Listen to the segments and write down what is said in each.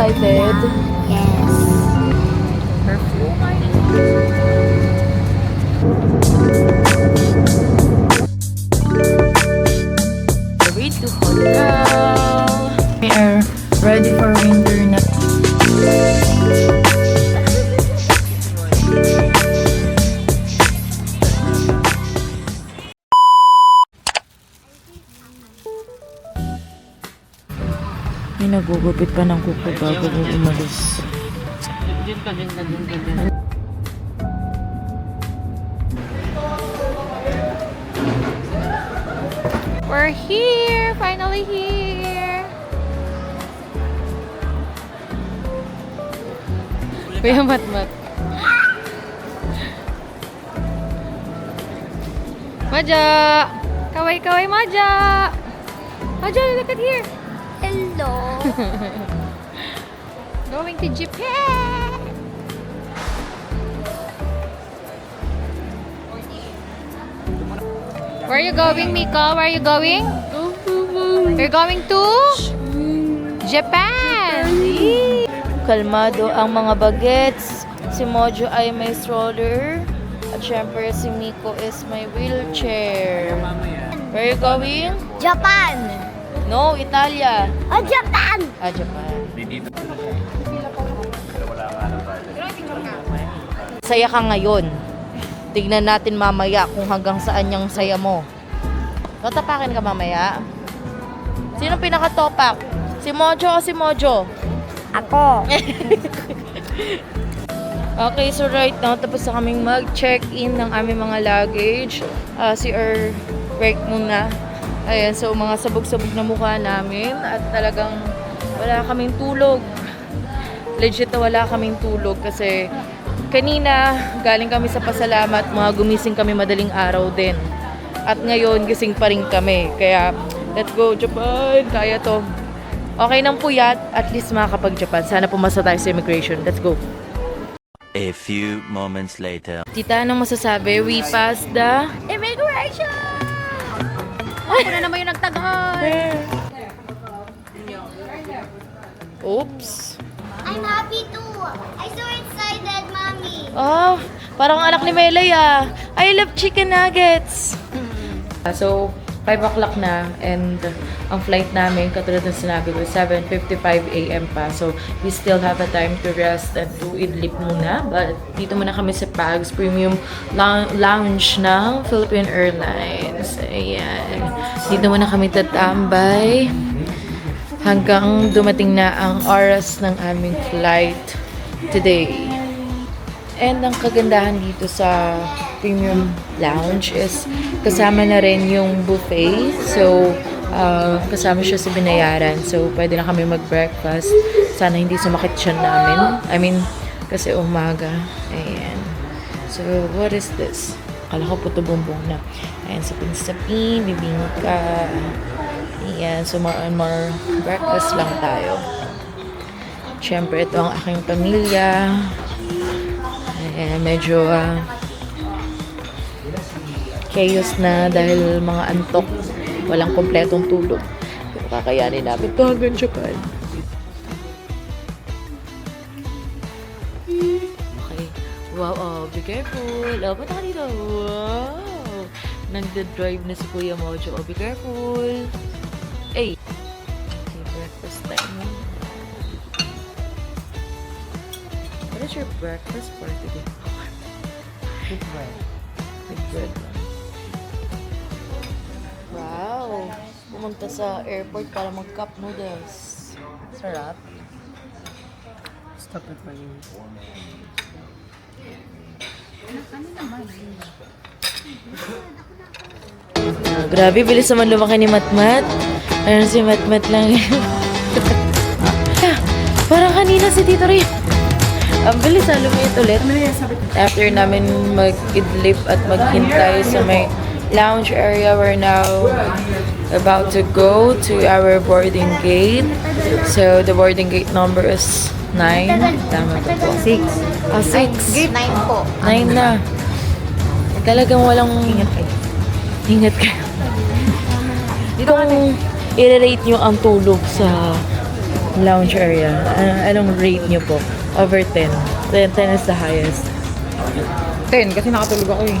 excited? Yes. Way to hotel. We are ready for winter na. May nagugupit pa ng kuko bago mo umalis. We're here! Finally here! Kuya Matmat. Maja! Kaway-kaway Maja! Maja, look at here! Hello. Going to Japan! Where are you going, Miko? Where are you going? You're going to? Japan! Kalmado ang mga bagets. Si Mojo ay may stroller. At syempre si Miko is may wheelchair. Where are you going? Japan. No, Italia. Oh, Japan. Ah, Japan. Saya ka ngayon. Tignan natin mamaya kung hanggang saan yung saya mo. Totapakin ka mamaya. Sino pinaka-topak? Si Mojo o si Mojo? Ako. Okay, so right now, tapos na kaming mag-check-in ng aming mga luggage. Si break muna. Ayan, so mga sabog-sabog na mukha namin. At talagang wala kaming tulog. Legit na wala kaming tulog kasi kanina galing kami sa pasalamat, mga gumising kami madaling araw din. At ngayon, gising pa rin kami. Kaya, let's go Japan! Kaya to. Okay nang puyat, at least makakapag-Japan. Sana pumasa tayo sa immigration. Let's go. A few moments later. Tita, anong masasabi? We passed the... Immigration. Ako na naman yung nagtaghan. Oops. I'm happy too. I'm so excited, Mommy. Oh, parang anak ni Melay ah. I love chicken nuggets. So, 5 o'clock na and ang flight namin, katulad ng sinabi ko, 7:55 a.m. pa. So, we still have a time to rest and to idlip muna. But, dito muna kami sa PAGS Premium Lounge ng Philippine Airlines. Ayan. Dito muna kami tatambay hanggang dumating na ang oras ng aming flight today. And ang kagandahan dito sa Premium Lounge is kasama na rin yung buffet. So, kasama siya sa binayaran. So, pwede na kami mag-breakfast. Sana hindi sumakit siya namin. I mean, kasi umaga. Ayan. So, what is this? Akala ko puto bumbong na. Ayan, sapin-sapin, bibingka. Ayan, so more and more breakfast lang tayo. Siyempre, ito ang aking pamilya. Ayan, medyo chaos na dahil mga antok. Walang kompletong tulog. Pero kakayanin namin ito hanggang Japan. Okay. Wow, oh, be careful. Oh, punta ka dito. Wow. Nagda-drive na si Kuya Mojo. Oh, be careful. Hey. Okay, breakfast time. What is your breakfast for today? With bread. With bread lang. Wow! Pumunta sa airport para mag-cup noodles. Sarap. Stop it for you. Grabe, bilis naman lumaki ni Matmat. Ano si Matmat lang yun. Parang kanina si Tito Ray. Ang bilis na lumit ulit. After namin mag-idlip at maghintay sa may lounge area, we're now about to go to our boarding gate. So, the boarding gate number is 9. Tama ba po? 6. 6. Gate 9 po. 9 na. Talagang walang... Ingat kayo. Ingat kayo. Kung i-rate nyo ang tulog sa lounge area. Anong rate nyo po? Over 10. 10 is the highest. 10 kasi nakatulog ako eh.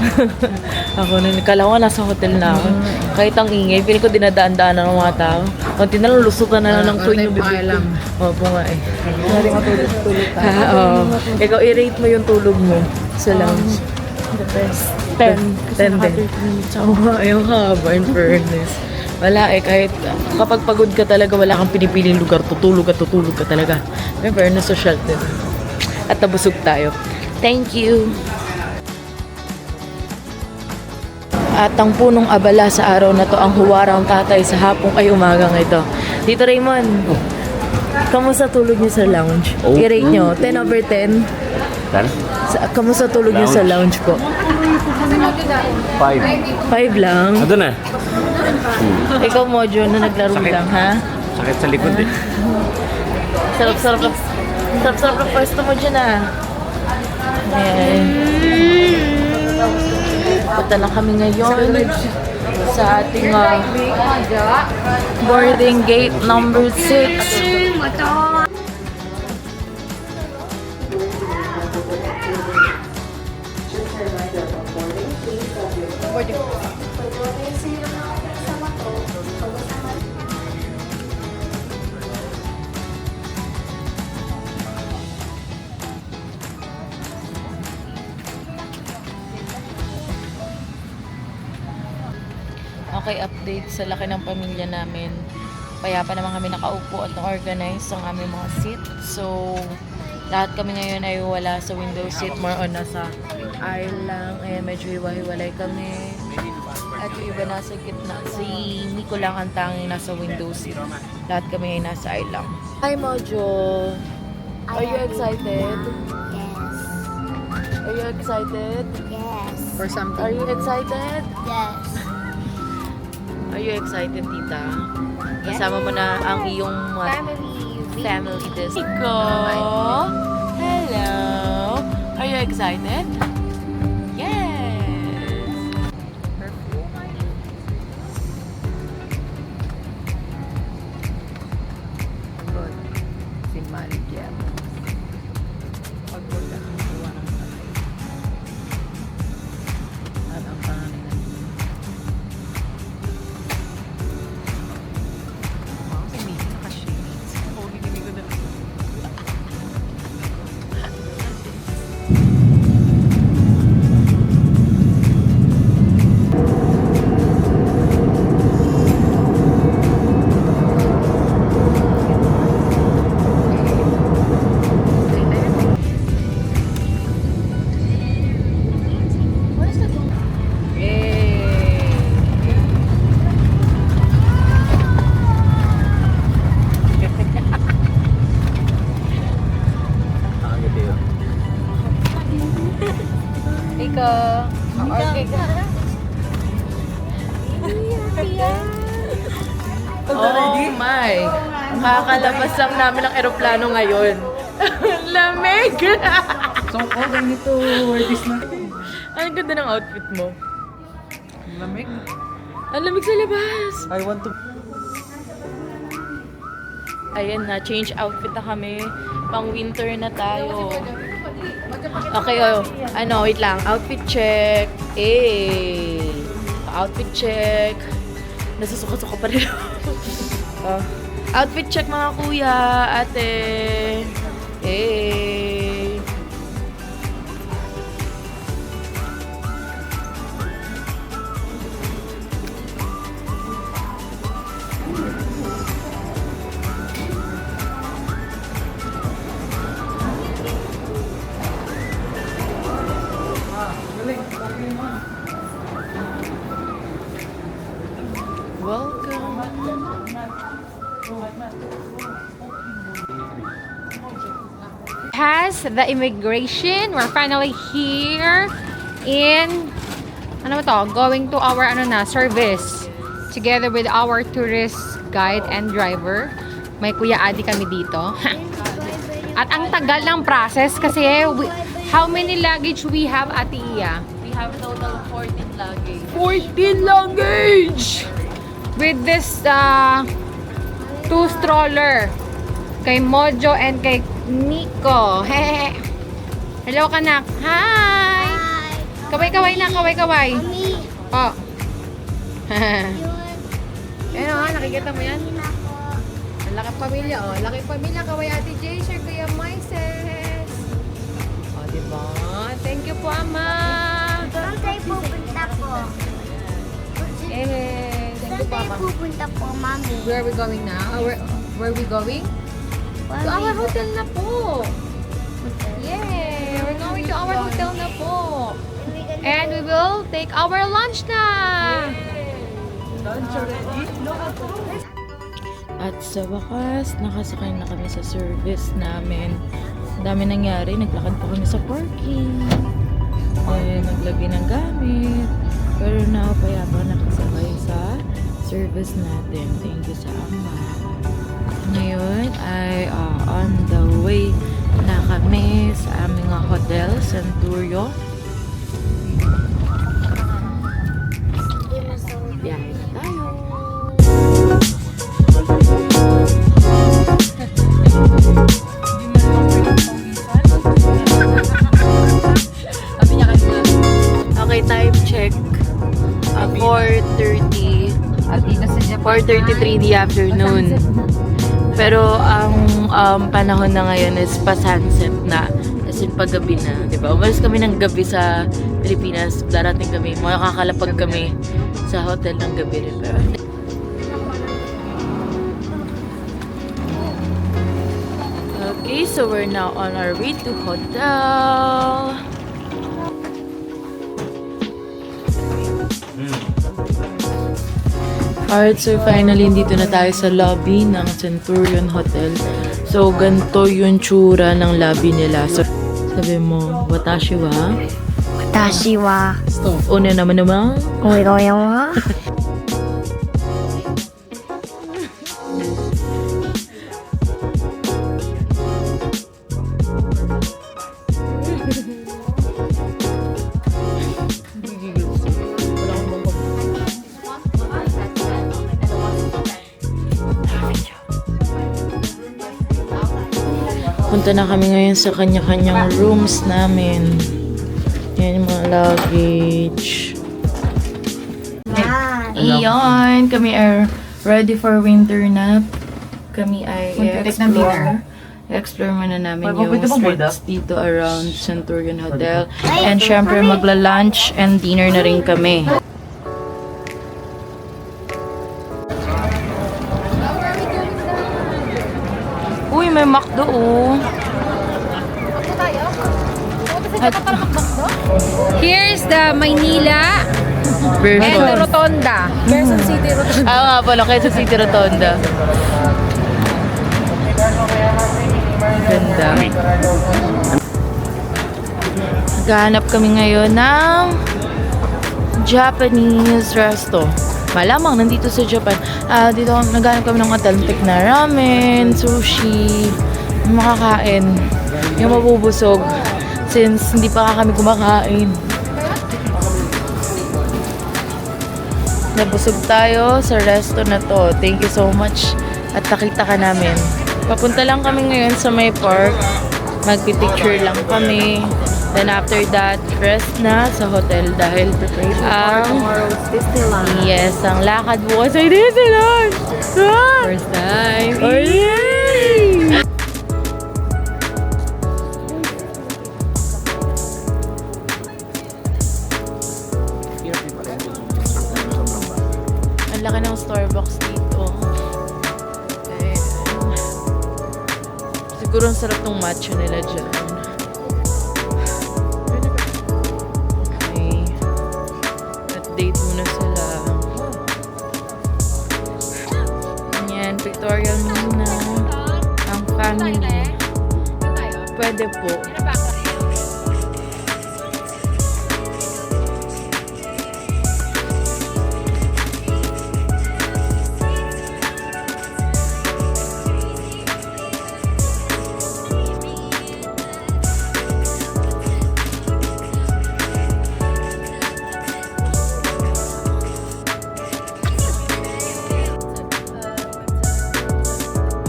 Ako na, kala ko nasa hotel na ako. Kahit ang ingay, piling ko dinadaan-daanan ng mga tao. Kunti na lang, lusutan na lang ng tuwing yung bibig ko. Opo nga eh. Hindi matulog-tulog tayo. Oo. Ikaw, i-rate mo yung tulog mo sa lounge. The best. 10 din. Oo, yung haba, in fairness. Wala eh, kahit kapag pagod ka talaga, wala kang pinipiling lugar, tutulog ka talaga. In fairness, social din. At nabusog tayo. Thank you! At ang punong abala sa araw na to ang huwarang tatay sa hapong ay umagang ito. Dito Raymond, kamusta tulog niyo sa lounge? I-rate niyo, 10 over 10. Kamusta tulog niyo sa lounge po? 5. 5 lang. Ano na? Ikaw Mojo na naglaro Sakit. lang ha? Sakit sa likod eh. Sarap-sarap ng pwesto mo dyan ah. Ayan. Punta na kami ngayon sa ating boarding gate number 6. Okay, update sa laki ng pamilya namin. Payapa naman kami nakaupo at na-organize ang aming mga seat. So, lahat kami ngayon ay wala sa window seat. More on nasa aisle lang. Ayan, medyo hiwa-hiwalay kami. At yung iba nasa gitna. Si Nico lang ang tanging nasa window seat. Lahat kami ay nasa aisle lang. Hi, Mojo! Are you excited? Yes. Are you excited? Yes. For something. Are you excited? Yes. Are you excited, tita? Kasama mo na ang iyong family this. Nico! Hello! Are you excited? Yes! Good. Si Malik yan. Pagod at magawa ng tatay. At ang pangalan na wow, si Miki naka-shades. Ako, hindi ko na. Ika! Okay ka. Oh my! Kakalabas lang namin ng eroplano ngayon. Lamig! So, oh, ganito. This na. Ang ganda ng outfit mo. Lamig. Ang lamig sa labas! I want to... Ayan na, change outfit na kami. Pang winter na tayo. Okay, oh. Ano, wait lang. Outfit check. Outfit check. Nasusuka-suka pa rin. Outfit check mga kuya, ate. Welcome. Past the immigration, we're finally here in ano ba to? Going to our service together with our tourist guide and driver. May Kuya Adi kami dito. At ang tagal ng process kasi how many luggage we have, Ate Iya? We have total 14 luggage. 14 luggage! With this 2 stroller. kay Mojo and kay Nico. Hehe. Hello, kanak. Hi! Hi. Kaway-kaway na, kaway-kaway. Mami. Oh. Yun. Ayun oh, nakikita mo yan? Yun ako. Ang laki pamilya, oh. Laki pamilya, kaway Ate Jay, sir, Kuya Moises. Oh, diba? Thank you po, Ama. Saan tayo pupunta po? Eh, thank you Saan po, tayo Ama. pupunta po, Mami? Where are we going now? Where are we going? To our hotel na po. Yay! We're going to our hotel na po. And we will take our lunch na. At sa wakas, nakasakay na kami sa service namin. Ang dami nangyari, naglakad pa kami sa parking. Naglagay ng gamit. Pero napayapa nakasakay sa service natin. Thank you sa Ama. Ngayon ay on the way na kami sa aming hotel, Centurion. Biyahe na tayo. Okay, time check. 4:30. 4:33 in the afternoon. Pero ang panahon na ngayon is pa-sunset na. As in, paggabi na. Diba? Umalis kami ng gabi sa Pilipinas. Darating kami. Makakalapag kami sa hotel ng gabi rin. Pero okay, so we're now on our way to hotel. Alright, so finally, dito na tayo sa lobby ng Centurion Hotel. So, ganito yung tsura ng lobby nila. So, sabi mo, watashi wa? Watashi wa. Una naman naman. Oiroya wa. Punta na kami ngayon sa kanya-kanyang rooms namin. Yan yung mga luggage. Iyon, kami are ready for winter nap. Kami ay i-explore muna namin yung streets dito around Centurion Hotel. And syempre magla-lunch and dinner na rin kami. Uy, may McDo oh. Here's the Maynila and the Version. Rotonda. Quezon City Rotonda. Nga pala, Quezon City Rotonda. Ganda. Naghahanap kami ngayon ng Japanese resto. Malamang nandito sa Japan. Dito naghahanap kami ng authentic na ramen, sushi, makakain. Yung mabubusog since hindi pa kami kumakain. Nabusog tayo sa resto na to. Thank you so much at nakita ka namin. Papunta lang kami ngayon sa may park. Magpipicture lang kami. Then after that, rest na sa hotel dahil yes, ang lakad bukas ay Disneyland! First time! Oh, yay! Ang laki ng Starbucks dito. Ayan. Siguro ang sarap ng matcha nila dyan. Okay. Update muna sila. Ayan, pictorial muna. Ang family. Pwede po.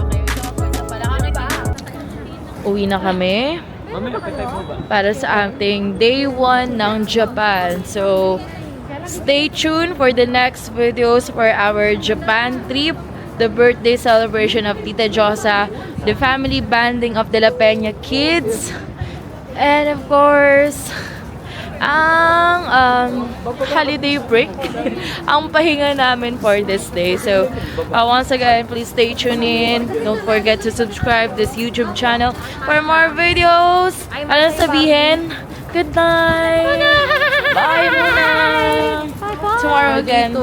Okay, ito ako na pala. uwi na kami para sa ating day 1 ng Japan. So, stay tuned for the next videos for our Japan trip, the birthday celebration of Tita Josa, the family banding of De La Peña kids, and of course, ang holiday break, ang pahinga namin for this day. So, once again, please stay tuned in. Don't forget to subscribe this YouTube channel for more videos. Ano sabihin? Good night! Bye muna! Tomorrow again.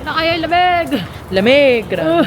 Na kayo lamig! Lamig! Grabe.